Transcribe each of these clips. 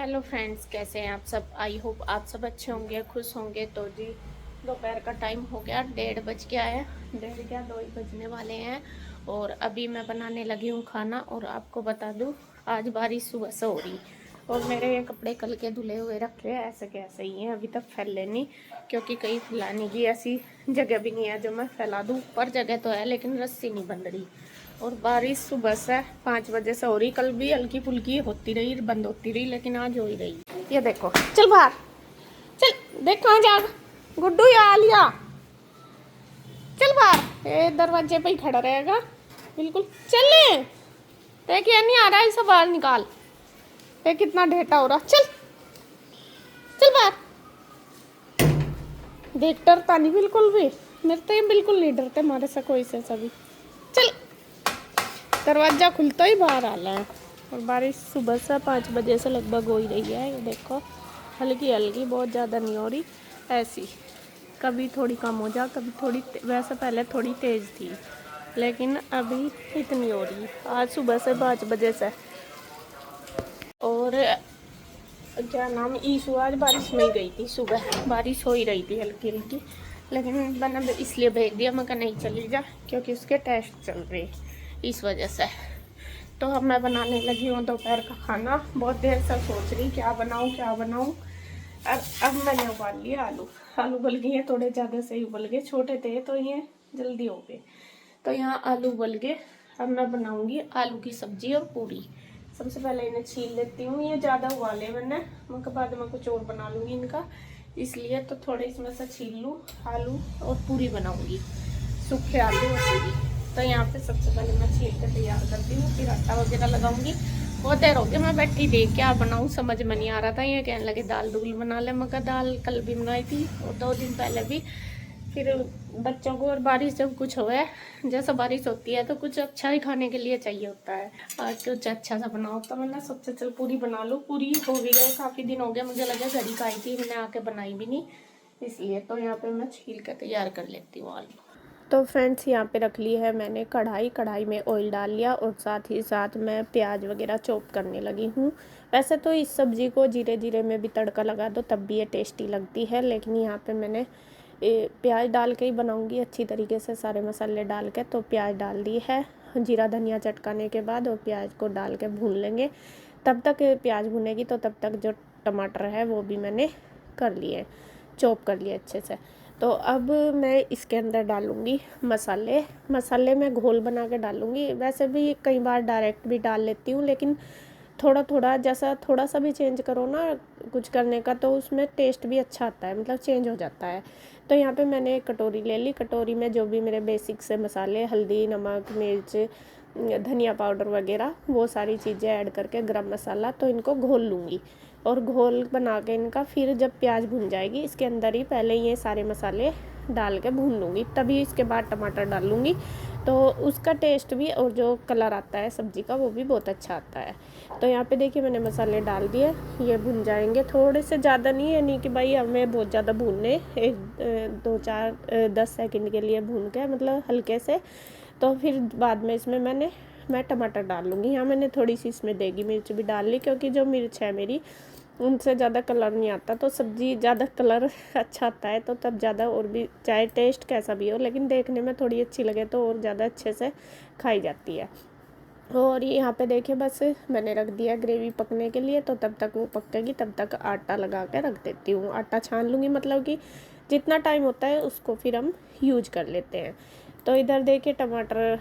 Hello friends, कैसे हैं आप सब। आई होप आप सब अच्छे होंगे, खुश होंगे। तो जी, दोपहर का टाइम हो गया, 1:30 बज गया है। 1:30 क्या, 2 ही बजने वाले हैं। और अभी मैं बनाने लगी हूँ खाना। और आपको बता दूँ, आज बारिश सुबह से हो रही। और मेरे ये कपड़े कल के धुले हुए रखे हैं, ऐसे के ऐसे ही हैं, अभी तक फैले नहीं। क्योंकि कहीं फैलाने की ऐसी जगह भी नहीं है जो मैं फैला दूँ। ऊपर जगह तो है लेकिन रस्सी नहीं बंध रही। और बारिश सुबह से 5 बजे से हो रही। कल भी हल्की फुल्की होती रही, बंद होती रही, लेकिन आज हो ही रही। ये देखो, चल बाहर, चल देख कहाँ जा। गुड्डू या आलिया, चल बाहर। ये दरवाजे पे ही खड़ा रहेगा बिल्कुल। चल, देख ये नहीं आ रहा, इसे बाहर निकाल। ये कितना ढेटा हो रहा। चल चल बाहर। देख, डरता नहीं बिल्कुल भी। मेरे तो ये बिल्कुल नहीं डरते हमारे से कोई से सभी। चल, दरवाजा खुलता ही बाहर आना है। और बारिश सुबह से 5 बजे से लगभग हो ही रही है। ये देखो, हल्की हल्की, बहुत ज़्यादा नहीं हो रही, ऐसी। कभी थोड़ी कम हो जा, कभी थोड़ी वैसे पहले थोड़ी तेज़ थी, लेकिन अभी इतनी हो रही। आज सुबह से 5 बजे से। और क्या नाम, ईशु आज बारिश में ही गई थी। सुबह बारिश हो ही रही थी हल्की हल्की, लेकिन मैंने इसलिए भेज दिया। मैं कहा नहीं चली जा, क्योंकि उसके टेस्ट चल रहे, इस वजह से। तो अब मैं बनाने लगी हूँ दोपहर का खाना। बहुत देर से सोच रही क्या बनाऊँ क्या बनाऊँ। अब मैंने उबाल लिए आलू। आलू उबल गए हैं, थोड़े ज़्यादा से ही उबल गए, छोटे थे तो ये जल्दी हो गए। तो यहाँ आलू उबल गए। अब मैं बनाऊँगी आलू की सब्जी और पूरी। सबसे पहले इन्हें छील लेती हूँ। ये ज़्यादा उबाले मैंने, मैं बाद में कुछ और बना लूँगी इनका, इसलिए तो थोड़े इसमें से छील लूँ आलू। और पूरी बनाऊँगी, सूखे आलू और पूरी। तो यहाँ पे सबसे पहले मैं छील के तैयार करती हूँ, फिर आटा वगैरह लगाऊंगी। बहुत देर हो गया मैं बैठी थी, क्या बनाऊँ समझ में नहीं आ रहा था। ये कहने लगे दाल दूल बना ले। मगर दाल कल भी बनाई थी और 2 दिन पहले भी। फिर बच्चों को, और बारिश जब कुछ हो है, जैसा बारिश होती है तो कुछ अच्छा ही खाने के लिए चाहिए होता है। आज कुछ अच्छा सा बनाओ, तो मैंने सोचा चल पूरी बना लो। पूरी हो भी गए, काफ़ी दिन हो गया, मुझे लगा घड़ी का आई थी, मैंने आके बनाई भी नहीं, इसलिए। तो यहाँ पे मैं छील कर तैयार कर लेती हूँ आलू। तो फ्रेंड्स, यहाँ पे रख ली है मैंने कढ़ाई। कढ़ाई में ऑयल डाल लिया और साथ ही साथ मैं प्याज वगैरह चॉप करने लगी हूँ। वैसे तो इस सब्ज़ी को जीरे जीरे में भी तड़का लगा दो तब भी ये टेस्टी लगती है, लेकिन यहाँ पे मैंने प्याज डाल के ही बनाऊँगी अच्छी तरीके से, सारे मसाले डाल के। तो प्याज डाल दी है, जीरा धनिया चटकाने के बाद, और प्याज को डाल के भून लेंगे। तब तक प्याज भुनेगी तो तब तक जो टमाटर है वो भी मैंने कर लिए, चॉप कर लिए अच्छे से। तो अब मैं इसके अंदर डालूँगी मसाले। मसाले मैं घोल बना के डालूँगी। वैसे भी कई बार डायरेक्ट भी डाल लेती हूँ, लेकिन थोड़ा थोड़ा, जैसा थोड़ा सा भी चेंज करो ना कुछ करने का, तो उसमें टेस्ट भी अच्छा आता है, मतलब चेंज हो जाता है। तो यहाँ पे मैंने एक कटोरी ले ली। कटोरी में जो भी मेरे बेसिक से मसाले, हल्दी, नमक, मिर्च, धनिया पाउडर वगैरह, वो सारी चीज़ें ऐड करके, गरम मसाला, तो इनको घोल लूँगी। और घोल बना के इनका, फिर जब प्याज भुन जाएगी इसके अंदर ही पहले ये सारे मसाले डाल के भून लूँगी, तभी इसके बाद टमाटर डाल लूँगी। तो उसका टेस्ट भी, और जो कलर आता है सब्ज़ी का, वो भी बहुत अच्छा आता है। तो यहाँ पे देखिए मैंने मसाले डाल दिए, ये भुन जाएंगे थोड़े से, ज़्यादा नहीं है, नहीं कि भाई हमें बहुत ज़्यादा भूनने, 10 सेकंड के लिए भून के, मतलब हल्के से। तो फिर बाद में इसमें मैं टमाटर डाल लूँगी। यहाँ मैंने थोड़ी सी इसमें देगी मिर्च भी डाल ली, क्योंकि जो मिर्च है मेरी, उनसे ज़्यादा कलर नहीं आता। तो सब्ज़ी ज़्यादा कलर अच्छा आता है तो तब ज़्यादा, और भी चाहे टेस्ट कैसा भी हो, लेकिन देखने में थोड़ी अच्छी लगे तो और ज़्यादा अच्छे से खाई जाती है। और यहाँ पे देखिए, बस मैंने रख दिया ग्रेवी पकने के लिए। तो तब तक वो पकेगी, तब तक आटा लगा के रख देती हूँ। आटा छान लूँगी, मतलब कि जितना टाइम होता है उसको फिर हम यूज कर लेते हैं। तो इधर देखिए टमाटर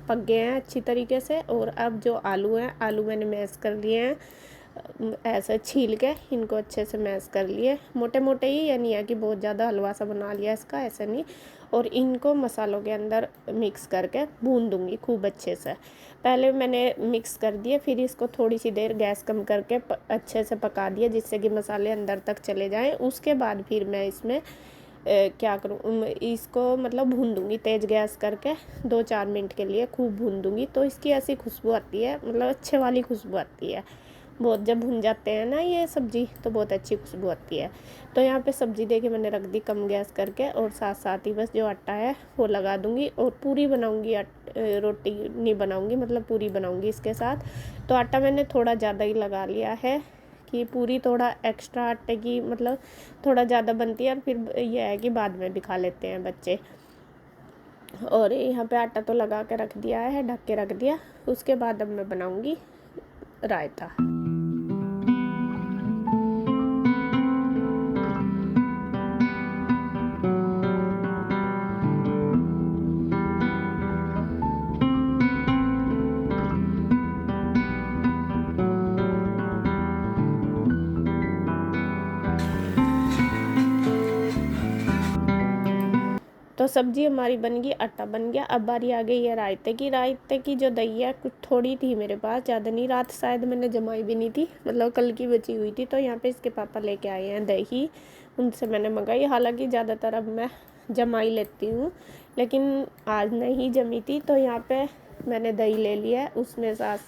पक गए हैं अच्छी तरीके से। और अब जो आलू हैं, आलू मैंने मैश कर लिए हैं, ऐसे छील के इनको अच्छे से मैश कर लिए, मोटे मोटे ही, यानी है कि बहुत ज़्यादा हलवा सा बना लिया इसका, ऐसे नहीं। और इनको मसालों के अंदर मिक्स करके भून दूँगी खूब अच्छे से। पहले मैंने मिक्स कर दिए, फिर इसको थोड़ी सी देर गैस कम करके अच्छे से पका दिया, जिससे कि मसाले अंदर तक चले जाएं। उसके बाद फिर मैं इसमें क्या करूँ, इसको मतलब भून दूँगी तेज़ गैस करके, 2-4 मिनट के लिए खूब भून दूँगी। तो इसकी ऐसी खुशबू आती है, मतलब अच्छे वाली खुशबू आती है बहुत। जब भुन जाते हैं ना ये सब्ज़ी, तो बहुत अच्छी खुशबू आती है। तो यहाँ पे सब्ज़ी देखिए मैंने रख दी कम गैस करके, और साथ साथ ही बस जो आटा है वो लगा दूँगी। और पूरी बनाऊँगी, रोटी नहीं बनाऊँगी, मतलब पूरी बनाऊँगी इसके साथ। तो आटा मैंने थोड़ा ज़्यादा ही लगा लिया है, कि पूरी थोड़ा एक्स्ट्रा आटे की मतलब थोड़ा ज़्यादा बनती है, और फिर यह है कि बाद में भी खा लेते हैं बच्चे। और यहाँ पे आटा तो लगा के रख दिया है, ढक के रख दिया। उसके बाद अब मैं बनाऊँगी रायता। तो सब्जी हमारी बन गई, आटा बन गया। अब बारी आ गई है रायते की। रायते की जो दही है कुछ थोड़ी थी मेरे पास, ज़्यादा नहीं। रात शायद मैंने जमाई भी नहीं थी, मतलब कल की बची हुई थी। तो यहाँ पे इसके पापा लेके आए हैं दही, उनसे मैंने मंगाई। हालांकि ज़्यादातर अब मैं जमाई लेती हूँ, लेकिन आज नहीं जमी थी तो यहाँ पे मैंने दही ले लिया है। उसमें सास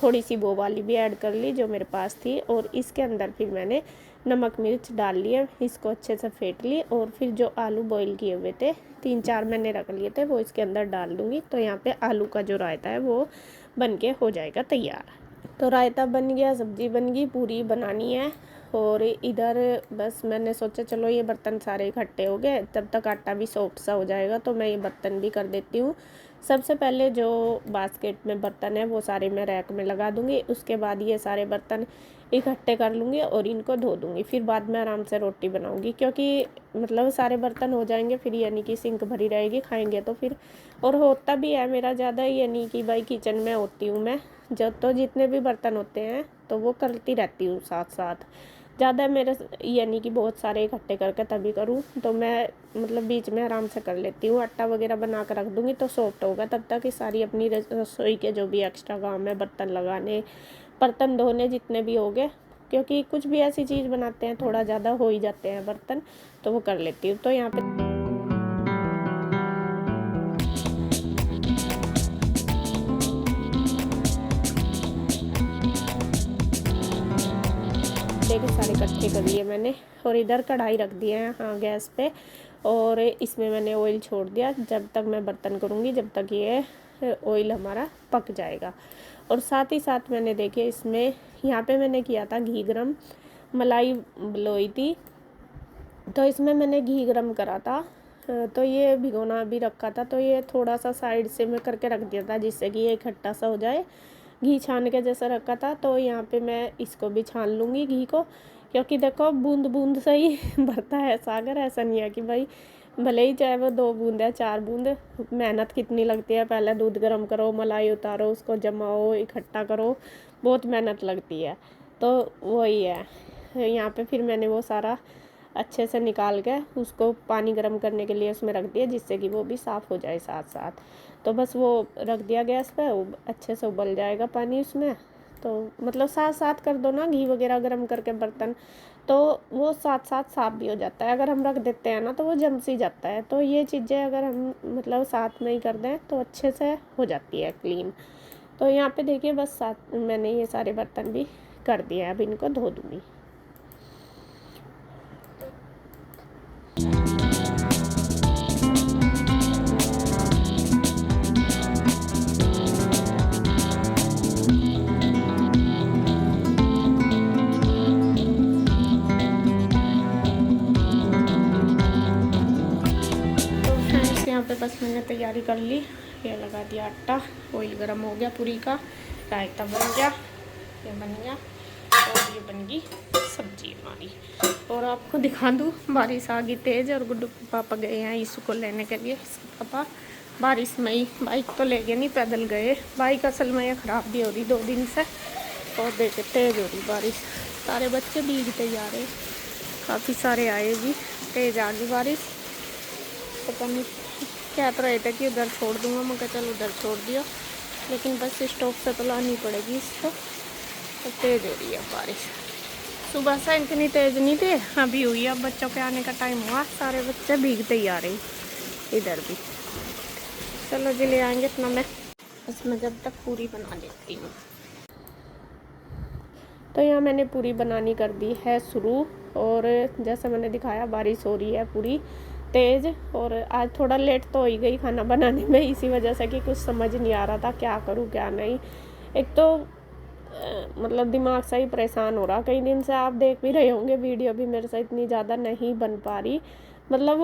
थोड़ी सी वो वाली भी ऐड कर ली जो मेरे पास थी, और इसके अंदर फिर मैंने नमक मिर्च डाल लिए, इसको अच्छे से फेंट ली। और फिर जो आलू बॉईल किए हुए थे 3-4 मैंने रख लिए थे, वो इसके अंदर डाल दूँगी। तो यहाँ पे आलू का जो रायता है वो बन के हो जाएगा तैयार। तो रायता बन गया, सब्जी बन गई, पूरी बनानी है। और इधर बस मैंने सोचा चलो ये बर्तन सारे इकट्ठे हो गए, तब तक आटा भी सॉफ्ट सा हो जाएगा, तो मैं ये बर्तन भी कर देती हूँ। सबसे पहले जो बास्केट में बर्तन है वो सारे मैं रैक में लगा दूँगी। उसके बाद ये सारे बर्तन इकट्ठे कर लूँगी और इनको धो दूँगी। फिर बाद में आराम से रोटी बनाऊँगी, क्योंकि मतलब सारे बर्तन हो जाएंगे फिर यानी कि सिंक भरी रहेगी, खाएंगे तो फिर। और होता भी है मेरा ज़्यादा, यानी कि भाई किचन में होती हूँ मैं जब, तो जितने भी बर्तन होते हैं तो वो करती रहती हूँ साथ साथ। ज़्यादा मेरे यानी कि बहुत सारे इकट्ठे करके तभी करूँ, तो मैं मतलब बीच में आराम से कर लेती हूँ। आटा वगैरह बना कर रख दूँगी तो सॉफ्ट होगा, तब तक ये सारी अपनी रसोई के जो भी एक्स्ट्रा काम है, बर्तन लगाने, बर्तन धोने जितने भी हो गए, क्योंकि कुछ भी ऐसी चीज़ बनाते हैं थोड़ा ज़्यादा हो ही जाते हैं बर्तन, तो वो कर लेती हूँ। तो यहाँ पे देखिए सारे इकट्ठे कर लिए मैंने, और इधर कढ़ाई रख दिया है हाँ गैस पे, और इसमें मैंने ऑयल छोड़ दिया। जब तक मैं बर्तन करूँगी जब तक ये ऑयल हमारा पक जाएगा। और साथ ही साथ मैंने देखिए इसमें यहाँ पे मैंने किया था घी गरम, मलाई लोई थी, तो इसमें मैंने घी गरम करा था। तो ये भिगोना भी रखा था, तो ये थोड़ा सा साइड से मैं करके रख दिया था जिससे कि ये इकट्ठा सा हो जाए। घी छान के जैसा रखा था, तो यहाँ पे मैं इसको भी छान लूँगी घी को, क्योंकि देखो बूंद बूंद से ही भरता है सागर। ऐसा नहीं है कि भाई भले ही चाहे वो 2 बूंद है 4 बूंद, मेहनत कितनी लगती है। पहले दूध गर्म करो, मलाई उतारो, उसको जमाओ, इकट्ठा करो, बहुत मेहनत लगती है। तो वही है, यहाँ पे फिर मैंने वो सारा अच्छे से निकाल के उसको पानी गर्म करने के लिए उसमें रख दिया, जिससे कि वो भी साफ़ हो जाए साथ साथ। तो बस वो रख दिया गैस पे, अच्छे से उबल जाएगा पानी उसमें। तो मतलब साथ साथ कर दो ना घी वगैरह गर्म करके बर्तन, तो वो साथ साथ साफ़ भी हो जाता है। अगर हम रख देते हैं ना तो वो जम सी जाता है। तो ये चीज़ें अगर हम मतलब साथ में ही कर दें तो अच्छे से हो जाती है क्लीन। तो यहाँ पे देखिए बस साथ मैंने ये सारे बर्तन भी कर दिए, अब इनको धो दूँगी। यहाँ पे बस मैंने तैयारी कर ली, ये लगा दिया आटा, ऑयल गरम हो गया, पूरी का रायता बन गया, ये बन गया, और ये बन गई सब्जी हमारी। और आपको दिखा दूँ बारिश आ गई तेज़, और गुड्डू पापा गए हैं यीशु को लेने के लिए। इसके पापा बारिश में ही, बाइक तो ले गए नहीं, पैदल गए। बाइक असल में ये ख़राब भी हो रही 2 दिन से, और देखे तेज़ हो रही बारिश, सारे बच्चे भीगते जा रहे, काफ़ी सारे आए भी, तेज़ आ गई बारिश। पता नहीं कह तो रहे थे कि उधर छोड़ दूँगा, मैं कहा चल उधर छोड़ दिया, लेकिन बस स्टॉप से तो लानी पड़ेगी इसको। तो तेज़ हो रही है बारिश, सुबह से इतनी तेज़ नहीं थी, अभी हुई। अब बच्चों के आने का टाइम हुआ, सारे बच्चे भीगते ही आ रहे इधर भी। चलो जी ले आएंगे इतना, मैं इसमें जब तक पूरी बना लेती हूँ। तो यहाँ मैंने पूरी बनानी कर दी है शुरू, और जैसा मैंने दिखाया बारिश हो रही है पूरी तेज़। और आज थोड़ा लेट तो हो ही गई खाना बनाने में, इसी वजह से कि कुछ समझ नहीं आ रहा था क्या करूँ क्या नहीं। एक तो मतलब दिमाग से ही परेशान हो रहा कई दिन से। आप देख भी रहे होंगे वीडियो भी मेरे से इतनी ज़्यादा नहीं बन पा रही, मतलब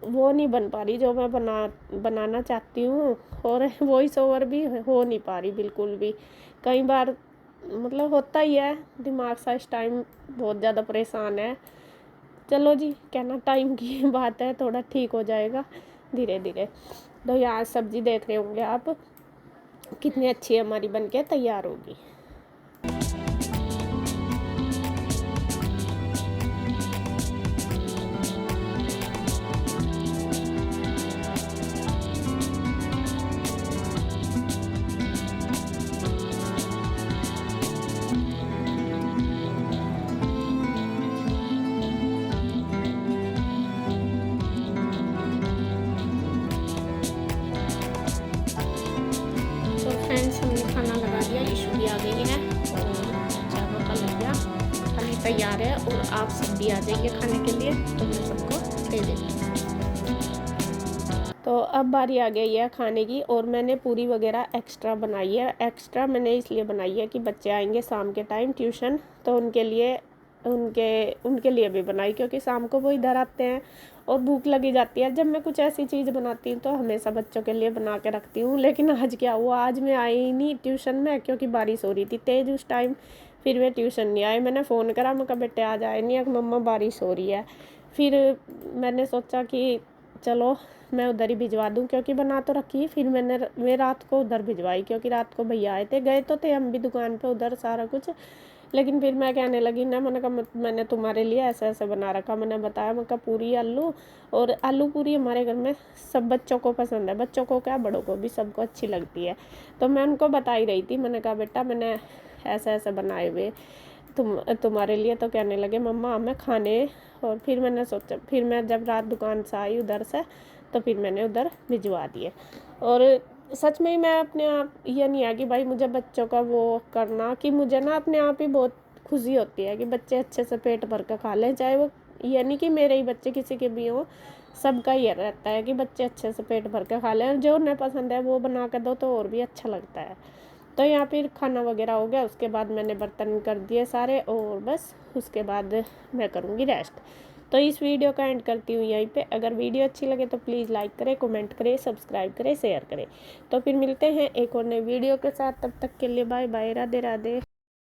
वो नहीं बन पा रही जो मैं बनाना चाहती हूँ, और वॉइस ओवर भी हो नहीं पा रही बिल्कुल भी। कई बार मतलब होता ही है, दिमाग सा इस टाइम बहुत ज़्यादा परेशान है। चलो जी, कहना टाइम की बात है, थोड़ा ठीक हो जाएगा धीरे धीरे। तो यहाँ सब्जी देख रहे होंगे आप कितनी अच्छी हमारी बनके तैयार होगी। तो फ्रेंड्स, हमने खाना लगा दिया, ईशू भी आ गई है और चावल का लग गया, खाना तैयार है। और आप सब भी आ जाइए खाने के लिए, तो मैं सबको दे देती हूँ। तो अब बारी आ गई है खाने की, और मैंने पूरी वगैरह एक्स्ट्रा बनाई है। एक्स्ट्रा मैंने इसलिए बनाई है कि बच्चे आएंगे शाम के टाइम ट्यूशन, तो उनके लिए भी बनाई, क्योंकि शाम को वो इधर आते हैं और भूख लगी जाती है। जब मैं कुछ ऐसी चीज़ बनाती हूँ तो हमेशा बच्चों के लिए बना के रखती हूँ। लेकिन आज क्या हुआ, आज मैं आई ही नहीं ट्यूशन में, क्योंकि बारिश हो रही थी तेज़ उस टाइम। फिर वे ट्यूशन नहीं आए। मैंने फ़ोन करा, मैं कहा बेटे आ जाए, नहीं मम्मा बारिश हो रही है। फिर मैंने सोचा कि चलो मैं उधर ही भिजवा दूँ, क्योंकि बना तो रखी। फिर मैं रात को उधर भिजवाई, क्योंकि रात को भैया आए थे, गए तो थे हम भी दुकान पे उधर सारा कुछ। लेकिन फिर मैं कहने लगी ना, मैंने कहा मैंने तुम्हारे लिए ऐसा ऐसा बना रखा। मैंने बताया, मैं कहा पूरी आलू, और आलू पूरी हमारे घर में सब बच्चों को पसंद है, बच्चों को क्या बड़ों को भी सबको अच्छी लगती है। तो मैं उनको बता ही रही थी, मैंने कहा बेटा मैंने ऐसा ऐसा बनाए हुए तुम्हारे लिए। तो कहने लगे मम्मा हमें खाने। और फिर मैंने सोचा, फिर मैं जब रात दुकान से आई उधर से, तो फिर मैंने उधर भिजवा दिए। और सच में ही मैं अपने आप, ये नहीं है कि भाई मुझे बच्चों का वो करना, कि मुझे ना अपने आप ही बहुत खुशी होती है कि बच्चे अच्छे से पेट भर कर खा लें। चाहे वो ये नहीं कि मेरे ही बच्चे, किसी के भी हों, सबका ये रहता है कि बच्चे अच्छे से पेट भर कर खा लें, और जो उन्हें पसंद है वो बना कर दो तो और भी अच्छा लगता है। तो यहाँ फिर खाना वगैरह हो गया, उसके बाद मैंने बर्तन कर दिए सारे, और बस उसके बाद मैं करूँगी रेस्ट। तो इस वीडियो का एंड करती हूँ यहीं पे। अगर वीडियो अच्छी लगे तो प्लीज़ लाइक करें, कमेंट करें, सब्सक्राइब करें, शेयर करें। तो फिर मिलते हैं एक और नई वीडियो के साथ, तब तक के लिए बाय बाय, राधे राधे।